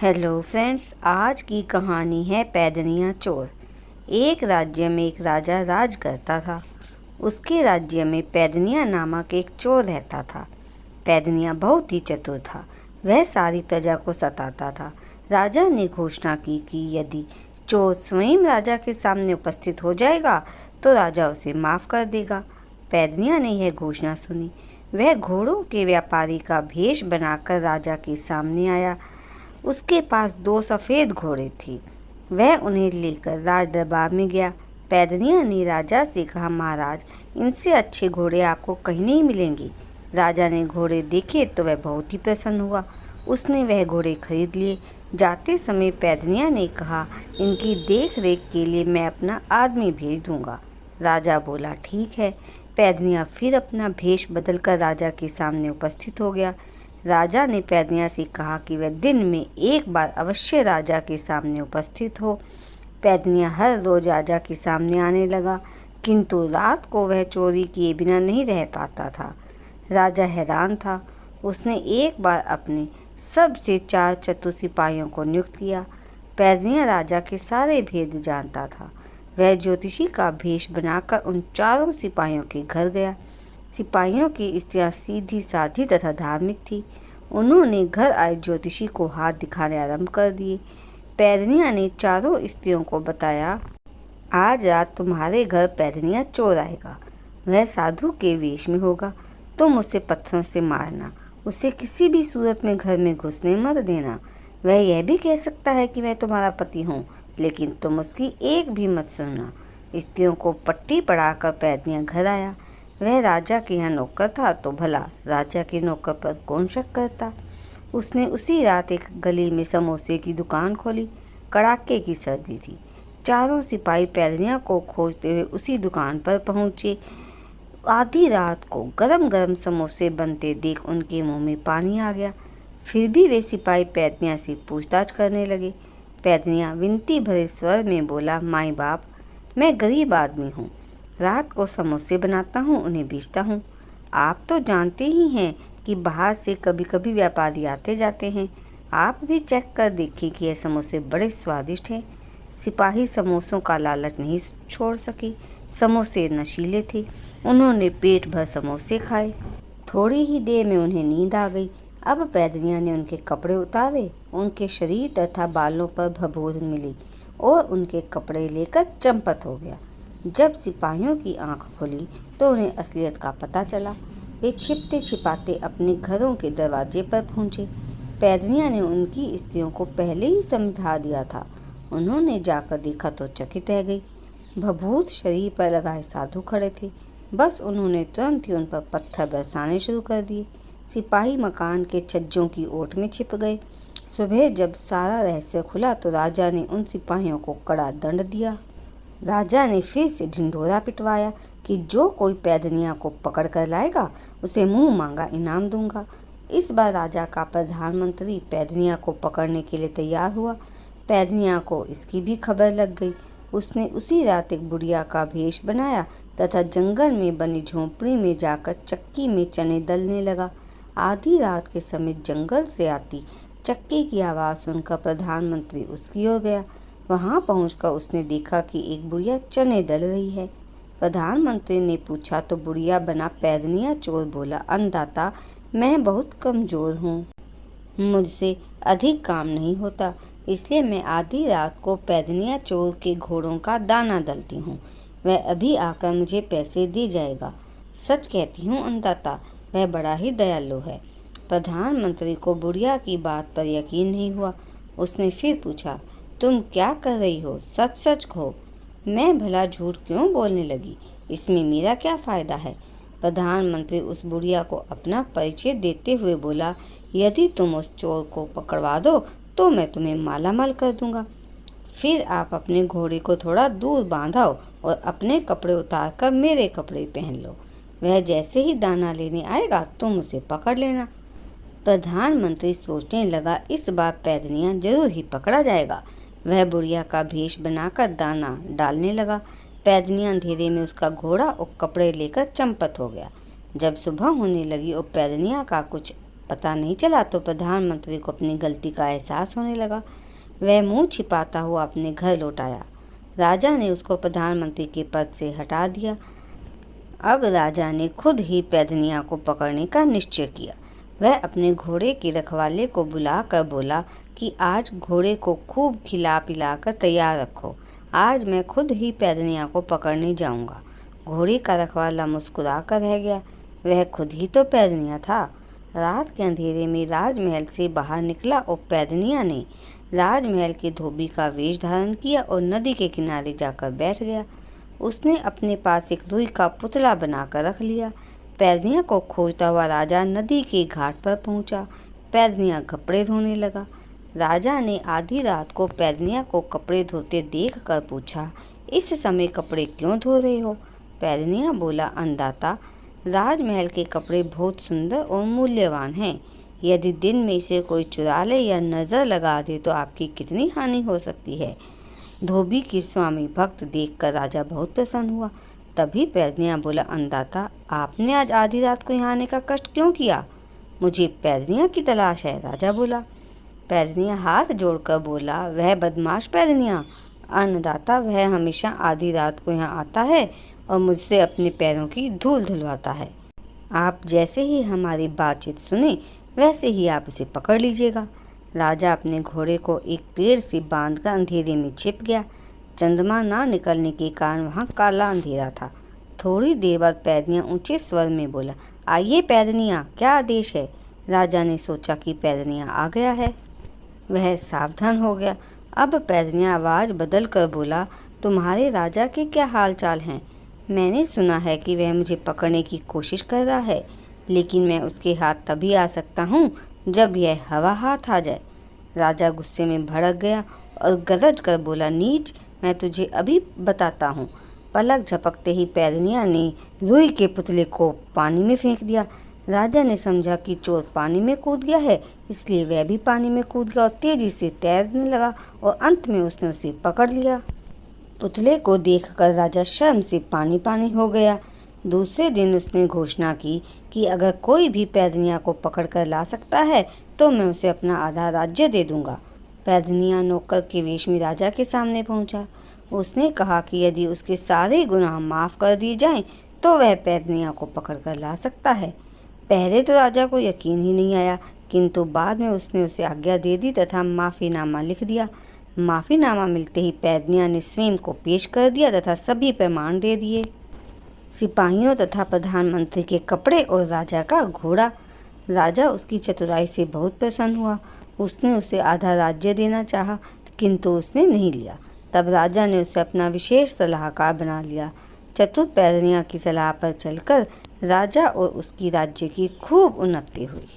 Hello friends, आज की कहानी है पैदनिया चोर। एक राज्य में एक राजा राज करता था। उसके राज्य में पैदनिया नामक एक चोर रहता था। पैदनिया बहुत ही चतुर था। वह सारी प्रजा को सताता था। राजा ने घोषणा की कि यदि चोर स्वयं राजा के सामने उपस्थित हो जाएगा तो राजा उसे माफ़ कर देगा। पैदनिया ने यह घोषणा सुनी। वह घोड़ों के व्यापारी का भेष बनाकर राजा के सामने आया। उसके पास 2 सफ़ेद घोड़े थे। वह उन्हें लेकर राज दरबार में गया। पैदनिया ने राजा से कहा, महाराज, इनसे अच्छे घोड़े आपको कहीं नहीं मिलेंगे। राजा ने घोड़े देखे तो वह बहुत ही प्रसन्न हुआ। उसने वह घोड़े खरीद लिए। जाते समय पैदनिया ने कहा, इनकी देख रेख के लिए मैं अपना आदमी भेज दूंगा। राजा बोला, ठीक है। पैदनिया फिर अपना भेष बदलकर राजा के सामने उपस्थित हो गया। राजा ने पैदनिया से कहा कि वह दिन में एक बार अवश्य राजा के सामने उपस्थित हो। पैदनिया हर रोज राजा के सामने आने लगा, किंतु रात को वह चोरी किए बिना नहीं रह पाता था। राजा हैरान था। उसने एक बार अपने सबसे 4 चतुर सिपाहियों को नियुक्त किया। पैदनिया राजा के सारे भेद जानता था। वह ज्योतिषी का भेष बनाकर उन चारों सिपाहियों के घर गया। सिपाहियों की स्त्रियां सीधी साधी तथा धार्मिक थी। उन्होंने घर आए ज्योतिषी को हाथ दिखाने आरंभ कर दिए। पैदनिया ने चारों स्त्रियों को बताया, आज रात तुम्हारे घर पैदनिया चोर आएगा। वह साधु के वेश में होगा। तुम उसे पत्थरों से मारना। उसे किसी भी सूरत में घर में घुसने मत देना। वह यह भी कह सकता है कि मैं तुम्हारा पति हूँ, लेकिन तुम उसकी एक भी मत सुनना। स्त्रियों को पट्टी पढ़ाकर पैदनिया घर आया। वह राजा के यहाँ नौकर था, तो भला राजा के नौकर पर कौन शक करता। उसने उसी रात एक गली में समोसे की दुकान खोली। कड़ाके की सर्दी थी। चारों सिपाही पैदनिया को खोजते हुए उसी दुकान पर पहुँचे। आधी रात को गरम गरम समोसे बनते देख उनके मुंह में पानी आ गया। फिर भी वे सिपाही पैदनिया से पूछताछ करने लगे। पैदनिया विनती भरे स्वर में बोला, माई बाप, मैं गरीब आदमी हूँ। रात को समोसे बनाता हूँ, उन्हें बेचता हूँ। आप तो जानते ही हैं कि बाहर से कभी कभी व्यापारी आते जाते हैं। आप भी चेक कर देखिए कि यह समोसे बड़े स्वादिष्ट हैं। सिपाही समोसों का लालच नहीं छोड़ सके। समोसे नशीले थे। उन्होंने पेट भर समोसे खाए। थोड़ी ही देर में उन्हें नींद आ गई। अब पैदनिया ने उनके कपड़े उतारे। उनके शरीर तथा बालों पर भभूर मिली और उनके कपड़े लेकर चंपत हो गया। जब सिपाहियों की आंख खुली तो उन्हें असलियत का पता चला। वे छिपते छिपाते अपने घरों के दरवाजे पर पहुंचे। पैदनिया ने उनकी स्त्रियों को पहले ही समझा दिया था। उन्होंने जाकर देखा तो चकित रह गई। भभूत शरीर पर लगाए साधु खड़े थे। बस उन्होंने तुरंत ही उन पर पत्थर बरसाने शुरू कर दिए। सिपाही मकान के छज्जों की ओट में छिप गए। सुबह जब सारा रहस्य खुला तो राजा ने उन सिपाहियों को कड़ा दंड दिया। राजा ने फिर से ढिंढोरा पिटवाया कि जो कोई पैदनिया को पकड़ कर लाएगा उसे मुंह मांगा इनाम दूंगा। इस बार राजा का प्रधानमंत्री पैदनिया को पकड़ने के लिए तैयार हुआ। पैदनिया को इसकी भी खबर लग गई। उसने उसी रात एक बुढ़िया का भेष बनाया तथा जंगल में बनी झोंपड़ी में जाकर चक्की में चने दलने लगा। आधी रात के समय जंगल से आती चक्की की आवाज़ सुनकर प्रधानमंत्री उसकी ओर गया। वहां पहुंचकर उसने देखा कि एक बुढ़िया चने दल रही है। प्रधानमंत्री ने पूछा तो बुढ़िया बना पैदनिया चोर बोला, अन्नदाता, मैं बहुत कमज़ोर हूँ। मुझसे अधिक काम नहीं होता, इसलिए मैं आधी रात को पैदनिया चोर के घोड़ों का दाना दलती हूँ। वह अभी आकर मुझे पैसे दे जाएगा। सच कहती हूँ अन्नदाता, वह बड़ा ही दयालु है। प्रधानमंत्री को बुढ़िया की बात पर यकीन नहीं हुआ। उसने फिर पूछा, तुम क्या कर रही हो? सच सच कहो। मैं भला झूठ क्यों बोलने लगी? इसमें मेरा क्या फ़ायदा है? प्रधानमंत्री उस बुढ़िया को अपना परिचय देते हुए बोला, यदि तुम उस चोर को पकड़वा दो तो मैं तुम्हें माला माल कर दूंगा। फिर आप अपने घोड़े को थोड़ा दूर बांधाओ और अपने कपड़े उतार कर मेरे कपड़े पहन लो। वह जैसे ही दाना लेने आएगा तुम उसे पकड़ लेना। प्रधानमंत्री सोचने लगा, इस बार पैदनिया जरूर ही पकड़ा जाएगा। वह बुढ़िया का भेष बनाकर दाना डालने लगा। पैदनिया अंधेरे में उसका घोड़ा और कपड़े लेकर चंपत हो गया। जब सुबह होने लगी और पैदनिया का कुछ पता नहीं चला तो प्रधानमंत्री को अपनी गलती का एहसास होने लगा। वह मुंह छिपाता हुआ अपने घर लौट आया। राजा ने उसको प्रधानमंत्री के पद से हटा दिया। अब राजा ने खुद ही पैदनिया को पकड़ने का निश्चय किया। वह अपने घोड़े के रखवाले को बुलाकर बोला कि आज घोड़े को खूब खिला पिलाकर तैयार रखो। आज मैं खुद ही पैदनिया को पकड़ने जाऊंगा। घोड़े का रखवाला मुस्कुरा कर रह गया। वह खुद ही तो पैदनिया था। रात के अंधेरे में राजमहल से बाहर निकला और पैदनिया ने राजमहल के धोबी का वेश धारण किया और नदी के किनारे जाकर बैठ गया। उसने अपने पास एक रुई का पुतला बनाकर रख लिया। पैदनिया को खोजता हुआ राजा नदी के घाट पर पहुंचा। पैदनिया कपड़े धोने लगा। राजा ने आधी रात को पैदनिया को कपड़े धोते देखकर पूछा, इस समय कपड़े क्यों धो रहे हो? पैदनिया बोला, अन्नदाता, राजमहल के कपड़े बहुत सुंदर और मूल्यवान हैं। यदि दिन में से कोई चुरा ले या नज़र लगा दे तो आपकी कितनी हानि हो सकती है। धोबी की स्वामी भक्त देखकर राजा बहुत प्रसन्न हुआ। तभी पैदनिया बोला, अन्नदाता, आपने आज आधी रात को यहाँ आने का कष्ट क्यों किया? मुझे पैदनिया की तलाश है, राजा बोला। पैदनिया हाथ जोड़कर बोला, वह बदमाश पैदनिया, अन्नदाता, वह हमेशा आधी रात को यहाँ आता है और मुझसे अपने पैरों की धूल धुलवाता है। आप जैसे ही हमारी बातचीत सुने वैसे ही आप उसे पकड़ लीजिएगा। राजा अपने घोड़े को एक पेड़ से बांधकर अंधेरे में छिप गया। चंद्रमा ना निकलने के कारण वहाँ काला अंधेरा था। थोड़ी देर बाद पैदनिया ऊंचे स्वर में बोला, आइए पैदनिया, क्या आदेश है? राजा ने सोचा कि पैदनिया आ गया है। वह सावधान हो गया। अब पैदनिया आवाज़ बदल कर बोला, तुम्हारे राजा के क्या हाल चाल हैं? मैंने सुना है कि वह मुझे पकड़ने की कोशिश कर रहा है, लेकिन मैं उसके हाथ तभी आ सकता हूँ जब यह हवा हाथ आ जाए। राजा गुस्से में भड़क गया और गरज कर बोला, नीच, मैं तुझे अभी बताता हूँ। पलक झपकते ही पैदनिया ने रुई के पुतले को पानी में फेंक दिया। राजा ने समझा कि चोर पानी में कूद गया है, इसलिए वह भी पानी में कूद गया और तेजी से तैरने लगा और अंत में उसने उसे पकड़ लिया। पुतले को देखकर राजा शर्म से पानी पानी हो गया। दूसरे दिन उसने घोषणा की कि अगर कोई भी पैदनिया को पकड़ कर ला सकता है तो मैं उसे अपना आधा राज्य दे दूंगा। पैदनिया नौकर के वेश में राजा के सामने पहुंचा। उसने कहा कि यदि उसके सारे गुनाह माफ़ कर दिए जाएं तो वह पैदनिया को पकड़ कर ला सकता है। पहले तो राजा को यकीन ही नहीं आया, किंतु बाद में उसने उसे आज्ञा दे दी तथा माफ़ीनामा लिख दिया। माफ़ीनामा मिलते ही पैदनिया ने स्वयं को पेश कर दिया तथा सभी प्रमाण दे दिए, सिपाहियों तथा प्रधानमंत्री के कपड़े और राजा का घोड़ा। राजा उसकी चतुराई से बहुत प्रसन्न हुआ। उसने उसे आधा राज्य देना चाहा, किंतु उसने नहीं लिया। तब राजा ने उसे अपना विशेष सलाहकार बना लिया। चतुर पैदनिया की सलाह पर चलकर राजा और उसकी राज्य की खूब उन्नति हुई।